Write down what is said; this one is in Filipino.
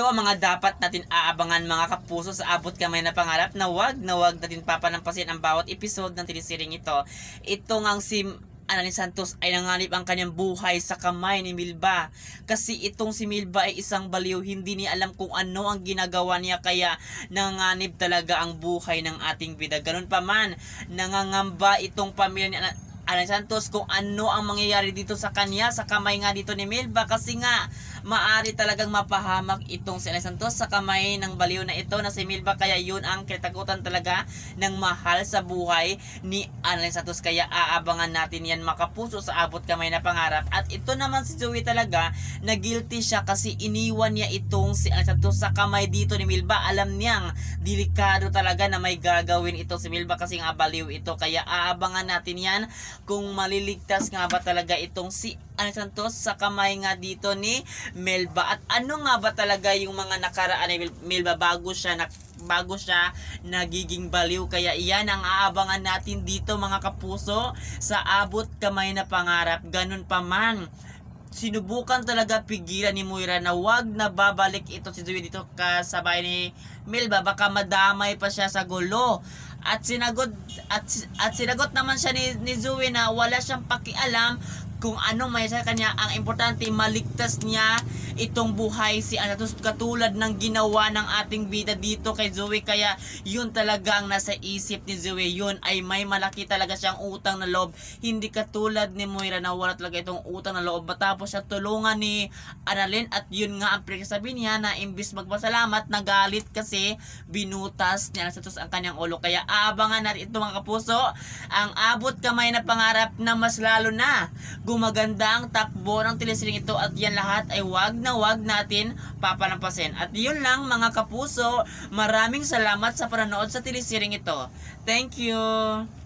ito ang mga dapat natin aabangan mga kapuso sa abot kamay na pangarap na wag natin papalampasin ang bawat episode ng telesiring ito. Ito ngang si Annalyn Santos ay nanganib ang kanyang buhay sa kamay ni Milba. Kasi itong si Milba ay isang baliw, hindi niya alam kung ano ang ginagawa niya kaya nanganib talaga ang buhay ng ating bida. Ganun pa man, nangangamba itong pamilya ni Annalyn Santos kung ano ang mangyayari dito sa kanya, sa kamay nga dito ni Milba kasi nga maari talagang mapahamak itong si Annalyn Santos sa kamay ng baliw na ito na si Milba, kaya yun ang kinatakutan talaga ng mahal sa buhay ni Annalyn Santos, kaya aabangan natin yan makapuso sa abot kamay na pangarap. At ito naman si Zoe talaga na guilty siya kasi iniwan niya itong si Annalyn Santos sa kamay dito ni Milba. Alam niyang delikado talaga na may gagawin ito si Milba kasi nga baliw ito, kaya aabangan natin yan kung maliligtas nga ba talaga itong si Annalyn Santos sa kamay nga dito ni Milba. At ano nga ba talaga yung mga nakaraan ni Milba bago siya nagiging baliw. Kaya iyan ang aabangan natin dito mga kapuso sa abot kamay na pangarap. Ganun pa man, sinubukan talaga pigilan ni Moira na wag na babalik ito si Zoe dito kasabay ni Milba, baka madamay pa siya sa gulo. At sinagot naman siya ni Zoe na wala siyang pakialam kung ano may sa kanya, ang importante maligtas niya itong buhay si Anatos katulad ng ginawa ng ating bida dito kay Zoe. Kaya yun talaga ang nasa isip ni Zoe, yun ay may malaki talaga siyang utang na loob, hindi katulad ni Moira na wala talaga itong utang na loob matapos siya tulungan ni Annalyn. At yun nga ang pinagsasabi niya na imbis magpasalamat, nagalit kasi binutas ni Anatos ang kanyang ulo. Kaya aabangan natin ito mga kapuso, ang abot kamay na pangarap na mas lalo na gumaganda ang takbo ng telesiring ito, at yan lahat ay wag natin papalampasin. At yun lang mga kapuso, maraming salamat sa panonood sa telesiring ito. Thank you!